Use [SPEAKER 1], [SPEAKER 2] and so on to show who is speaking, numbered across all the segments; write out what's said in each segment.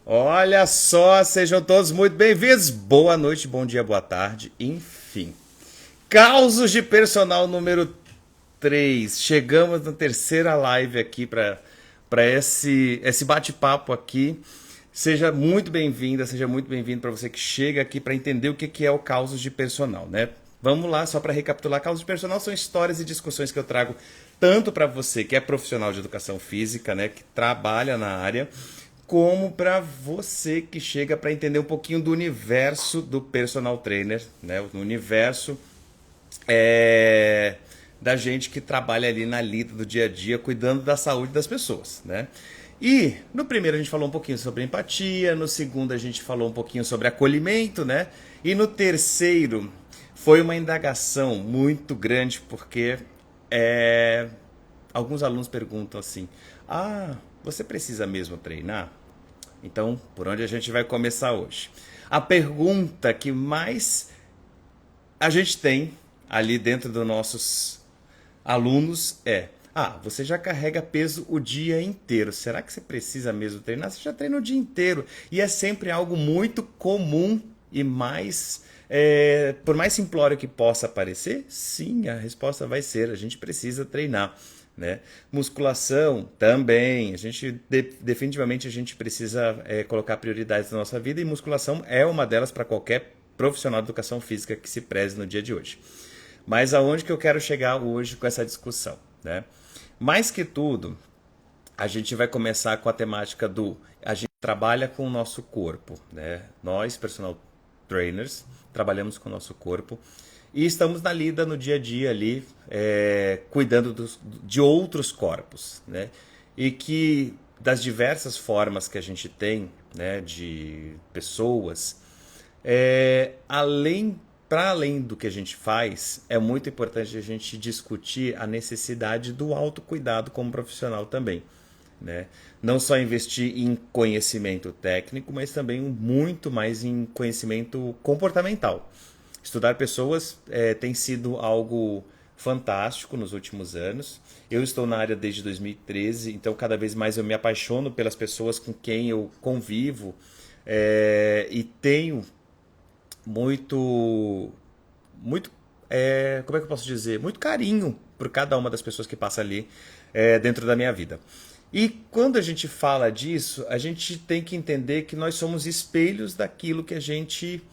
[SPEAKER 1] Olha só, sejam todos muito bem-vindos. Boa noite, bom dia, boa tarde, enfim. Causos de personal número 3. Chegamos na terceira live aqui para esse bate-papo aqui. Seja muito bem-vinda, seja muito bem-vindo para você que chega aqui para entender o que é o causos de personal, né? Vamos lá, só para recapitular, causos de personal são histórias e discussões que eu trago tanto para você que é profissional de educação física, né, que trabalha na área, como para você que chega para entender um pouquinho do universo do personal trainer, né, o universo é, da gente que trabalha ali na lida do dia a dia, cuidando da saúde das pessoas, né? E no primeiro a gente falou um pouquinho sobre empatia, no segundo a gente falou um pouquinho sobre acolhimento, né? E no terceiro foi uma indagação muito grande, porque é, alguns alunos perguntam assim: Ah, você precisa mesmo treinar? Então, por onde a gente vai começar hoje? A pergunta que mais a gente tem ali dentro dos nossos alunos é: você já carrega peso o dia inteiro. Será que você precisa mesmo treinar? Você já treina o dia inteiro. E é sempre algo muito comum e mais. Por mais simplório que possa parecer, sim, a resposta vai ser: a gente precisa treinar. Né? Musculação também. Definitivamente a gente precisa colocar prioridades na nossa vida, e musculação é uma delas para qualquer profissional de educação física que se preze no dia de hoje. Mas aonde que eu quero chegar hoje com essa discussão, né? Mais que tudo, a gente vai começar com a temática do a gente trabalha com o nosso corpo, né? Nós, personal trainers, trabalhamos com o nosso corpo e estamos na lida no dia a dia ali, cuidando de outros corpos, né? E que das diversas formas que a gente tem, né, de pessoas, além para além do que a gente faz, é muito importante a gente discutir a necessidade do autocuidado como profissional também, né? Não só investir em conhecimento técnico, mas também muito mais em conhecimento comportamental. Estudar pessoas tem sido algo fantástico nos últimos anos. Eu estou na área desde 2013, então cada vez mais eu me apaixono pelas pessoas com quem eu convivo, e tenho muito, muito, como é que eu posso dizer? Muito carinho por cada uma das pessoas que passa ali dentro da minha vida. E quando a gente fala disso, a gente tem que entender que nós somos espelhos daquilo que a gente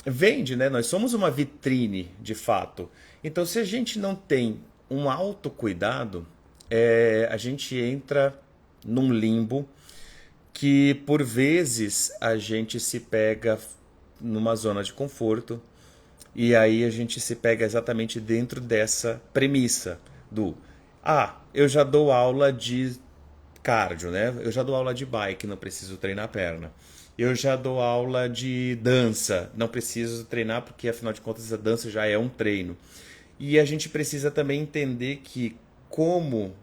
[SPEAKER 1] vende, né? Nós somos uma vitrine, de fato. Então, se a gente não tem um autocuidado, a gente entra num limbo que, por vezes, a gente se pega numa zona de conforto, e aí a gente se pega exatamente dentro dessa premissa do eu já dou aula de cardio, né? Eu já dou aula de bike, não preciso treinar a perna. Eu já dou aula de dança, não preciso treinar porque afinal de contas a dança já é um treino. E a gente precisa também entender que, como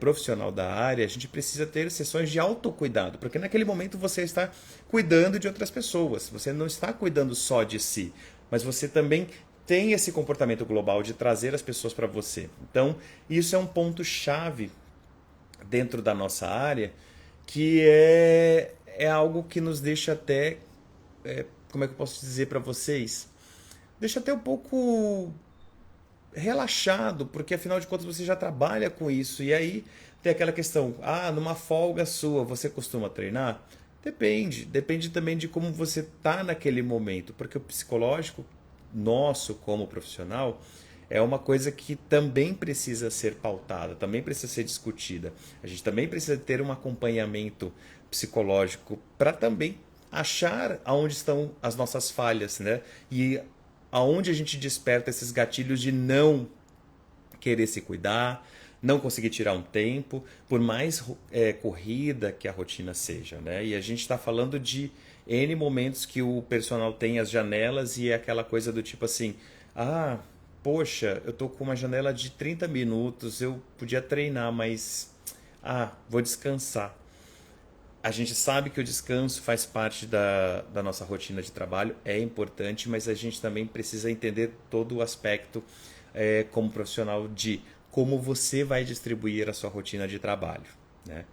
[SPEAKER 1] profissional da área, a gente precisa ter sessões de autocuidado, porque naquele momento você está cuidando de outras pessoas, você não está cuidando só de si, mas você também tem esse comportamento global de trazer as pessoas para você. Então, isso é um ponto-chave dentro da nossa área, que é algo que nos deixa até, como é que eu posso dizer para vocês? Deixa até um pouco relaxado, porque afinal de contas você já trabalha com isso. E aí tem aquela questão: numa folga sua, você costuma treinar? Depende também de como você tá naquele momento, porque o psicológico nosso como profissional é uma coisa que também precisa ser pautada, também precisa ser discutida. A gente também precisa ter um acompanhamento psicológico para também achar aonde estão as nossas falhas, né? E aonde a gente desperta esses gatilhos de não querer se cuidar, não conseguir tirar um tempo, por mais corrida que a rotina seja, né? E a gente está falando de N momentos que o personal tem as janelas, e é aquela coisa do tipo assim: poxa, eu tô com uma janela de 30 minutos, eu podia treinar, mas vou descansar. A gente sabe que o descanso faz parte da nossa rotina de trabalho, é importante, mas a gente também precisa entender todo o aspecto como profissional de como você vai distribuir a sua rotina de trabalho, né?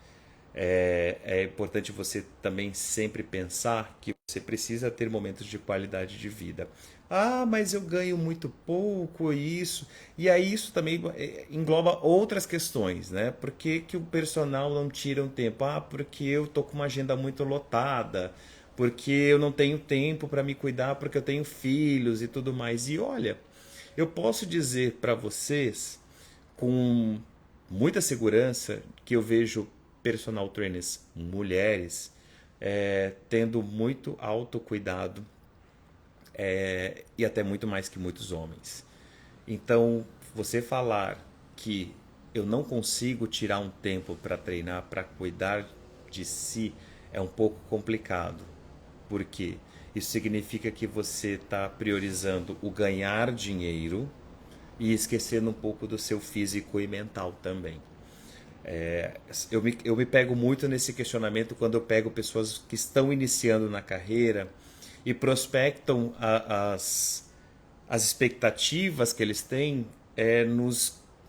[SPEAKER 1] É importante você também sempre pensar que você precisa ter momentos de qualidade de vida. Ah, mas eu ganho muito pouco, isso. E aí isso também engloba outras questões, né? Por que, que o personal não tira um tempo? Ah, porque eu tô com uma agenda muito lotada, porque eu não tenho tempo para me cuidar, porque eu tenho filhos e tudo mais. E olha, eu posso dizer para vocês com muita segurança que eu vejo personal trainers mulheres tendo muito autocuidado e até muito mais que muitos homens. Então, você falar que eu não consigo tirar um tempo para treinar, para cuidar de si, é um pouco complicado. Por quê? Isso significa que você está priorizando o ganhar dinheiro e esquecendo um pouco do seu físico e mental também. Eu me pego muito nesse questionamento quando eu pego pessoas que estão iniciando na carreira e prospectam as expectativas que eles têm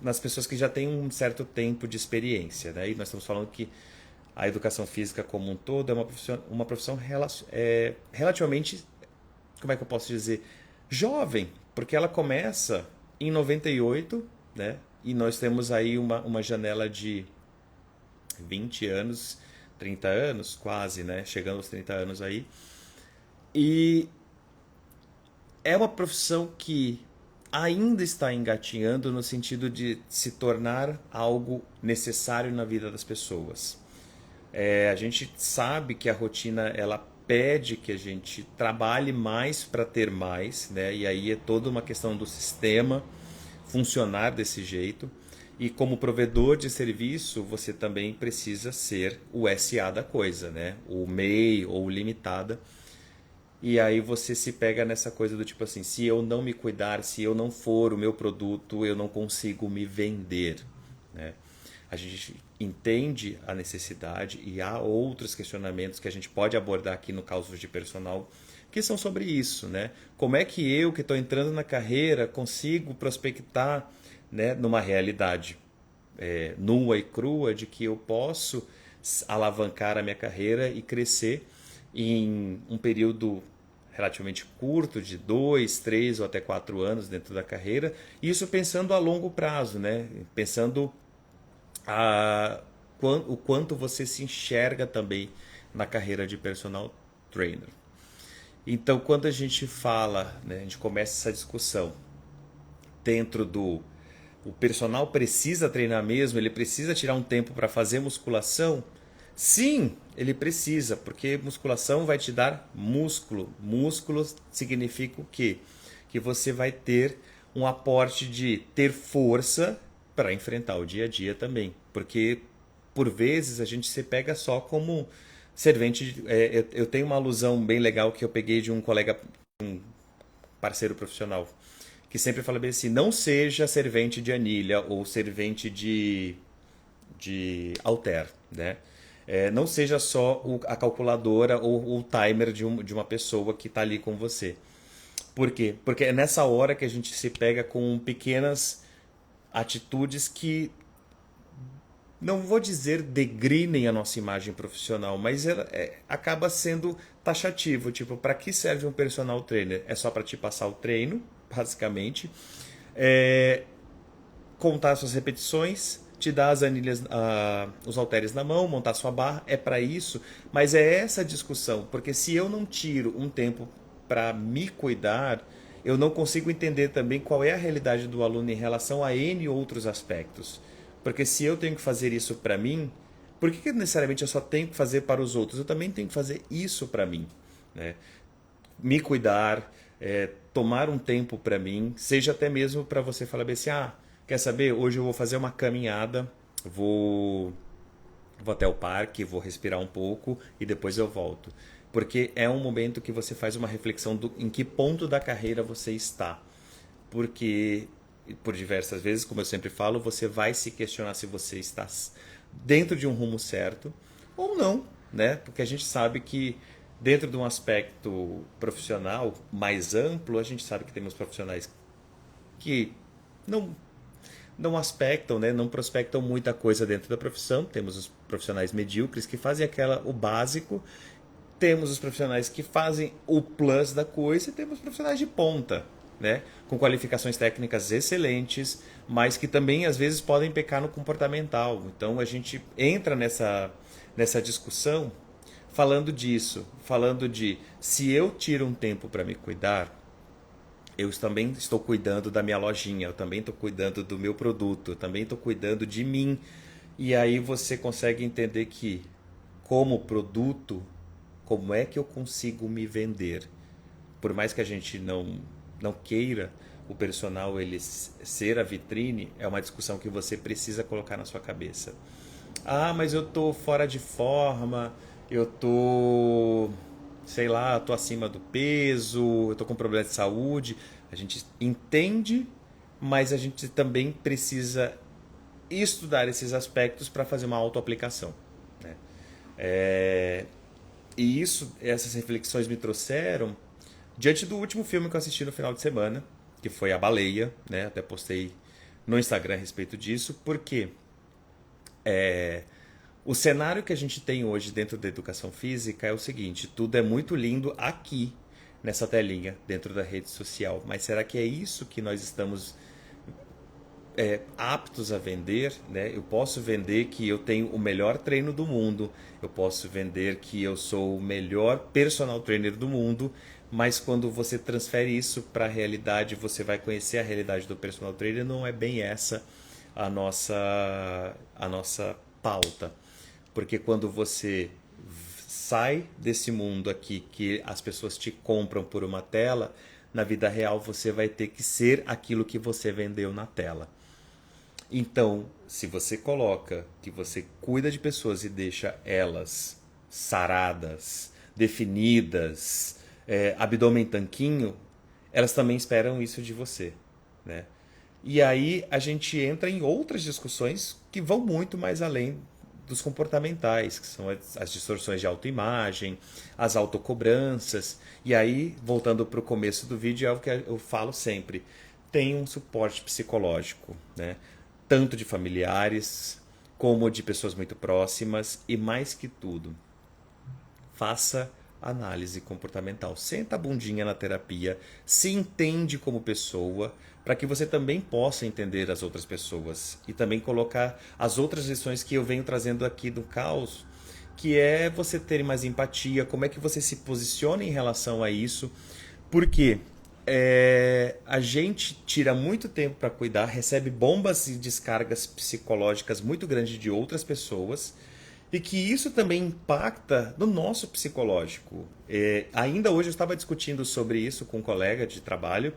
[SPEAKER 1] nas pessoas que já têm um certo tempo de experiência. Né? E nós estamos falando que a educação física como um todo é uma profissão relativamente, como é que eu posso dizer, jovem, porque ela começa em 98, né? E nós temos aí uma janela de 20 anos, 30 anos, quase, né? Chegando aos 30 anos aí. E é uma profissão que ainda está engatinhando no sentido de se tornar algo necessário na vida das pessoas. A gente sabe que a rotina ela pede que a gente trabalhe mais para ter mais, né? E aí é toda uma questão do sistema funcionar desse jeito. E como provedor de serviço, você também precisa ser o SA da coisa, né? O MEI ou limitada. E aí você se pega nessa coisa do tipo assim, se eu não me cuidar, se eu não for o meu produto, eu não consigo me vender, né? A gente entende a necessidade e há outros questionamentos que a gente pode abordar aqui no Causos de Personal que são sobre isso, né? Como é que eu, que estou entrando na carreira, consigo prospectar, né, numa realidade nua e crua de que eu posso alavancar a minha carreira e crescer em um período relativamente curto, de 2, 3 ou até 4 anos dentro da carreira, isso pensando a longo prazo, né? Pensando a, o quanto você se enxerga também na carreira de personal trainer. Então, quando a gente fala, né, a gente começa essa discussão dentro do o personal precisa treinar mesmo, ele precisa tirar um tempo para fazer musculação? Sim, ele precisa, porque musculação vai te dar músculo. Músculo significa o quê? Que você vai ter um aporte de ter força para enfrentar o dia a dia também. Porque por vezes a gente se pega só como servente. Eu tenho uma alusão bem legal que eu peguei de um colega, um parceiro profissional, que sempre fala bem assim: não seja servente de anilha ou servente de halter, né? Não seja só a calculadora ou o timer de uma pessoa que está ali com você. Por quê? Porque é nessa hora que a gente se pega com pequenas atitudes que, não vou dizer degrinem a nossa imagem profissional, mas acaba sendo taxativo. Tipo, para que serve um personal trainer? É só para te passar o treino, basicamente. É, contar suas repetições, te dar as anilhas, os halteres na mão, montar sua barra, é para isso. Mas é essa discussão, porque se eu não tiro um tempo para me cuidar, eu não consigo entender também qual é a realidade do aluno em relação a N outros aspectos. Porque se eu tenho que fazer isso para mim, por que necessariamente eu só tenho que fazer para os outros? Eu também tenho que fazer isso para mim, né? Me cuidar, tomar um tempo para mim, seja até mesmo para você falar assim: ah, quer saber? Hoje eu vou fazer uma caminhada, vou até o parque, vou respirar um pouco e depois eu volto. Porque é um momento que você faz uma reflexão em que ponto da carreira você está. Porque, por diversas vezes, como eu sempre falo, você vai se questionar se você está dentro de um rumo certo ou não, né? Porque a gente sabe que dentro de um aspecto profissional mais amplo, a gente sabe que temos profissionais que não não aspectam, né, não prospectam muita coisa dentro da profissão. Temos os profissionais medíocres que fazem o básico, temos os profissionais que fazem o plus da coisa e temos profissionais de ponta, né, com qualificações técnicas excelentes, mas que também às vezes podem pecar no comportamental. Então a gente entra nessa discussão falando disso, falando de se eu tiro um tempo para me cuidar, eu também estou cuidando da minha lojinha, eu também estou cuidando do meu produto, eu também estou cuidando de mim. E aí você consegue entender que, como produto, como é que eu consigo me vender? Por mais que a gente não queira o personal ele ser a vitrine, é uma discussão que você precisa colocar na sua cabeça. Ah, mas eu tô fora de forma, eu tô, sei lá, tô acima do peso, eu tô com problema de saúde. A gente entende, mas a gente também precisa estudar esses aspectos para fazer uma autoaplicação, né? É, e essas reflexões me trouxeram diante do último filme que eu assisti no final de semana, que foi A Baleia, né? Até postei no Instagram a respeito disso, porque o cenário que a gente tem hoje dentro da educação física é o seguinte: tudo é muito lindo aqui nessa telinha, dentro da rede social, mas será que é isso que nós estamos aptos a vender, né? Eu posso vender que eu tenho o melhor treino do mundo, eu posso vender que eu sou o melhor personal trainer do mundo, mas quando você transfere isso para a realidade, você vai conhecer a realidade do personal trainer, não é bem essa a nossa pauta. Porque quando você sai desse mundo aqui que as pessoas te compram por uma tela, na vida real você vai ter que ser aquilo que você vendeu na tela. Então, se você coloca que você cuida de pessoas e deixa elas saradas, definidas, abdômen tanquinho, elas também esperam isso de você, né? E aí a gente entra em outras discussões que vão muito mais além dos comportamentais, que são as distorções de autoimagem, as autocobranças. E aí, voltando para o começo do vídeo, é o que eu falo sempre: tem um suporte psicológico, né? Tanto de familiares como de pessoas muito próximas, e mais que tudo, faça análise comportamental. Senta a bundinha na terapia, se entende como pessoa, para que você também possa entender as outras pessoas e também colocar as outras lições que eu venho trazendo aqui do caos, que é você ter mais empatia, como é que você se posiciona em relação a isso, porque a gente tira muito tempo para cuidar, recebe bombas e descargas psicológicas muito grandes de outras pessoas, e que isso também impacta no nosso psicológico. Ainda hoje eu estava discutindo sobre isso com um colega de trabalho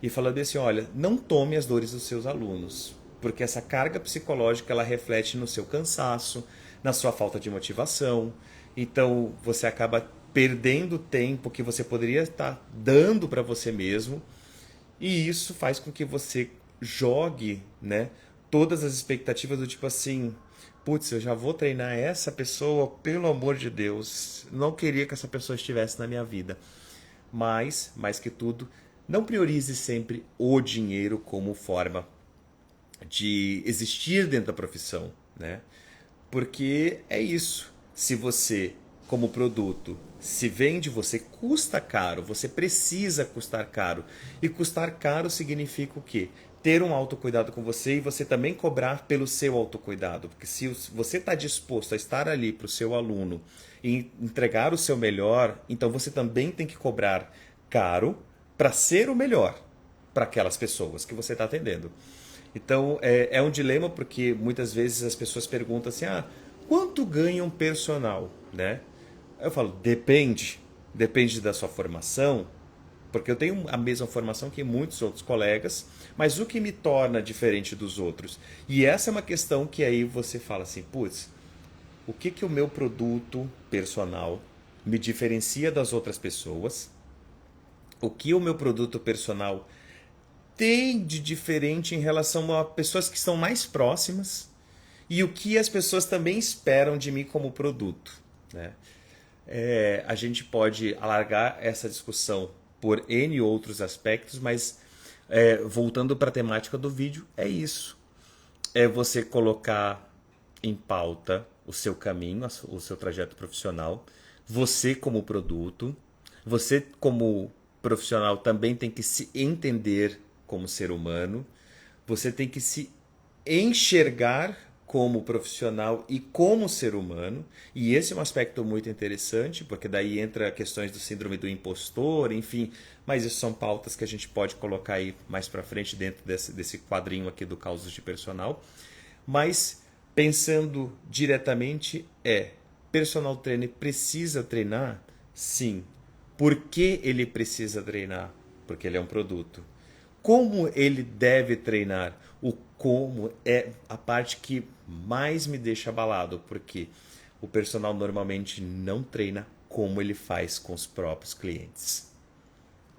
[SPEAKER 1] e falando assim: olha, não tome as dores dos seus alunos, porque essa carga psicológica ela reflete no seu cansaço, na sua falta de motivação. Então você acaba perdendo tempo que você poderia estar dando para você mesmo, e isso faz com que você jogue, né, todas as expectativas do tipo assim: putz, eu já vou treinar essa pessoa, pelo amor de Deus, não queria que essa pessoa estivesse na minha vida. Mas, mais que tudo, não priorize sempre o dinheiro como forma de existir dentro da profissão, né? Porque é isso. Se você, como produto, se vende, você custa caro, você precisa custar caro. E custar caro significa o quê? Ter um autocuidado com você e você também cobrar pelo seu autocuidado. Porque se você está disposto a estar ali para o seu aluno e entregar o seu melhor, então você também tem que cobrar caro para ser o melhor para aquelas pessoas que você está atendendo. Então é um dilema, porque muitas vezes as pessoas perguntam assim: ah, quanto ganha um personal, né? Eu falo: depende da sua formação, porque eu tenho a mesma formação que muitos outros colegas, mas o que me torna diferente dos outros? E essa é uma questão que aí você fala assim: putz, o que o meu produto personal me diferencia das outras pessoas? O que o meu produto personal tem de diferente em relação a pessoas que estão mais próximas, e o que as pessoas também esperam de mim como produto, né? A gente pode alargar essa discussão por N outros aspectos, mas voltando para a temática do vídeo, é isso. é você colocar em pauta o seu caminho, o seu trajeto profissional, você como produto, você como profissional também tem que se entender como ser humano, você tem que se enxergar como profissional e como ser humano, e esse é um aspecto muito interessante, porque daí entra questões do síndrome do impostor, enfim, mas isso são pautas que a gente pode colocar aí mais para frente dentro desse quadrinho aqui do Causos de Personal. Mas pensando diretamente personal trainer precisa treinar? Sim. Por que ele precisa treinar? Porque ele é um produto. Como ele deve treinar? O como é a parte que mais me deixa abalado, porque o personal normalmente não treina como ele faz com os próprios clientes.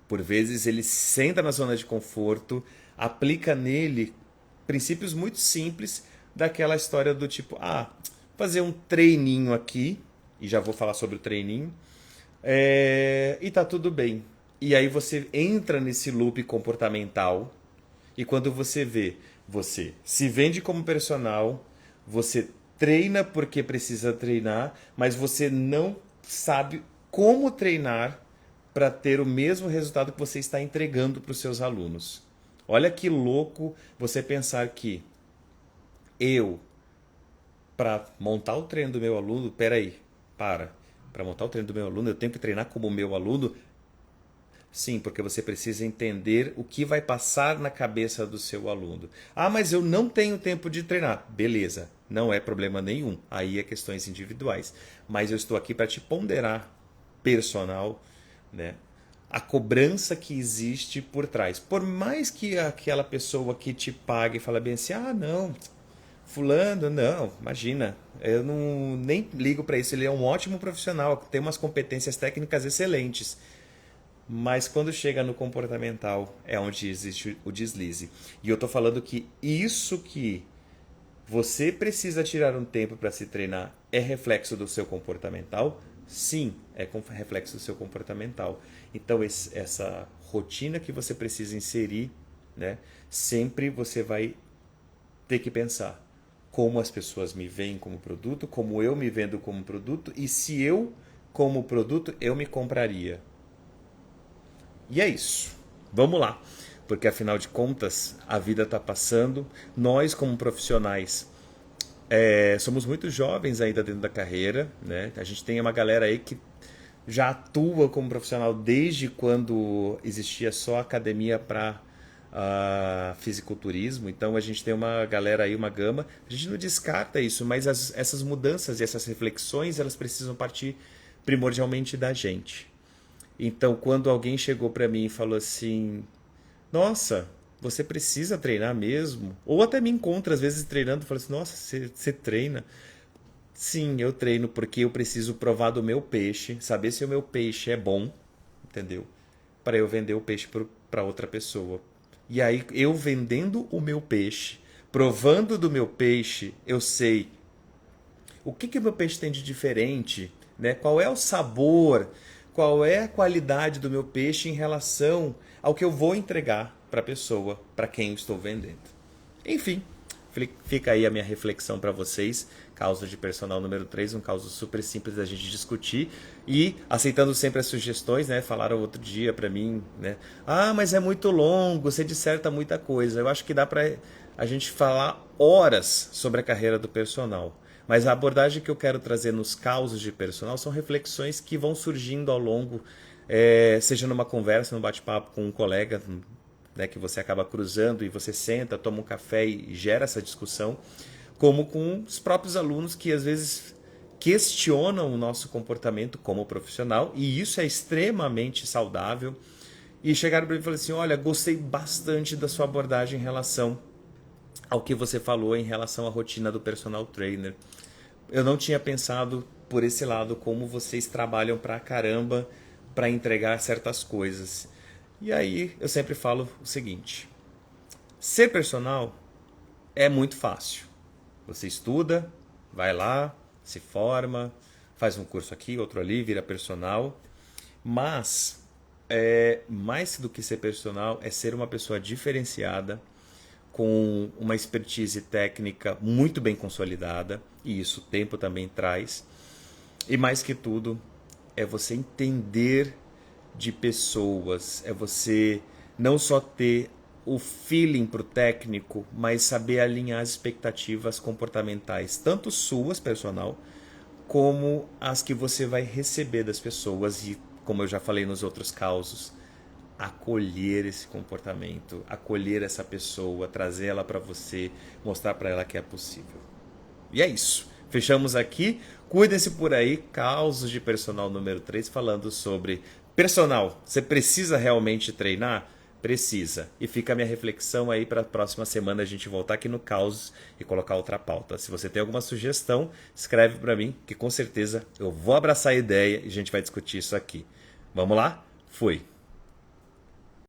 [SPEAKER 1] Por vezes ele senta na zona de conforto, aplica nele princípios muito simples daquela história do tipo, fazer um treininho aqui, e já vou falar sobre o treininho, e tá tudo bem. E aí você entra nesse loop comportamental, e quando você vê, você se vende como personal, você treina porque precisa treinar, mas você não sabe como treinar para ter o mesmo resultado que você está entregando para os seus alunos. Olha que louco você pensar que eu, para montar o treino do meu aluno, para montar o treino do meu aluno, eu tenho que treinar como meu aluno? Sim, porque você precisa entender o que vai passar na cabeça do seu aluno. Mas eu não tenho tempo de treinar. Beleza, não é problema nenhum. Aí é questões individuais. Mas eu estou aqui para te ponderar, personal, né? A cobrança que existe por trás. Por mais que aquela pessoa que te pague e fala bem assim, não, fulano, não, imagina, eu não nem ligo para isso. Ele é um ótimo profissional, tem umas competências técnicas excelentes. Mas quando chega no comportamental é onde existe o deslize. E eu tô falando que isso que você precisa tirar um tempo para se treinar é reflexo do seu comportamental? Sim, é reflexo do seu comportamental. Então essa rotina que você precisa inserir, né, sempre você vai ter que pensar como as pessoas me veem como produto, como eu me vendo como produto e se eu, como produto, eu me compraria. E é isso. Vamos lá. Porque afinal de contas, a vida está passando. Nós, como profissionais, somos muito jovens ainda dentro da carreira, né? A gente tem uma galera aí que já atua como profissional desde quando existia só academia para fisiculturismo. Então a gente tem uma galera aí, uma gama. A gente não descarta isso, mas essas mudanças e essas reflexões, elas precisam partir primordialmente da gente. Então, quando alguém chegou para mim e falou assim: Nossa, você precisa treinar mesmo? Ou até me encontra às vezes treinando e fala assim: Nossa, você treina? Sim, eu treino porque eu preciso provar do meu peixe, saber se o meu peixe é bom, entendeu? Para eu vender o peixe para outra pessoa. E aí, eu vendendo o meu peixe, provando do meu peixe, eu sei o que o meu peixe tem de diferente, né? Qual é o sabor, qual é a qualidade do meu peixe em relação ao que eu vou entregar para a pessoa, para quem eu estou vendendo. Enfim, fica aí a minha reflexão para vocês. Causa de personal número 3, um caso super simples da gente discutir e aceitando sempre as sugestões, né? Falaram outro dia para mim, né? Mas é muito longo, você disserta muita coisa. Eu acho que dá para a gente falar horas sobre a carreira do personal. Mas a abordagem que eu quero trazer nos causos de personal são reflexões que vão surgindo ao longo, seja numa conversa, num bate-papo com um colega, né, que você acaba cruzando e você senta, toma um café e gera essa discussão, como com os próprios alunos que às vezes questionam o nosso comportamento como profissional, e isso é extremamente saudável. E chegaram para mim e falaram assim: Olha, gostei bastante da sua abordagem em relação ao que você falou em relação à rotina do personal trainer. Eu não tinha pensado por esse lado, como vocês trabalham pra caramba para entregar certas coisas. E aí eu sempre falo o seguinte: ser personal é muito fácil. Você estuda, vai lá, se forma, faz um curso aqui, outro ali, vira personal. Mas mais do que ser personal, é ser uma pessoa diferenciada, com uma expertise técnica muito bem consolidada, e isso o tempo também traz. E mais que tudo, é você entender de pessoas, é você não só ter o feeling para o técnico, mas saber alinhar as expectativas comportamentais, tanto suas, personal, como as que você vai receber das pessoas e, como eu já falei nos outros causos, acolher esse comportamento, acolher essa pessoa, trazer ela para você, mostrar para ela que é possível. E é isso. Fechamos aqui. Cuidem-se por aí. Causos de personal número 3 falando sobre personal. Você precisa realmente treinar? Precisa. E fica a minha reflexão aí para a próxima semana a gente voltar aqui no Causos e colocar outra pauta. Se você tem alguma sugestão, escreve para mim que com certeza eu vou abraçar a ideia e a gente vai discutir isso aqui. Vamos lá? Fui!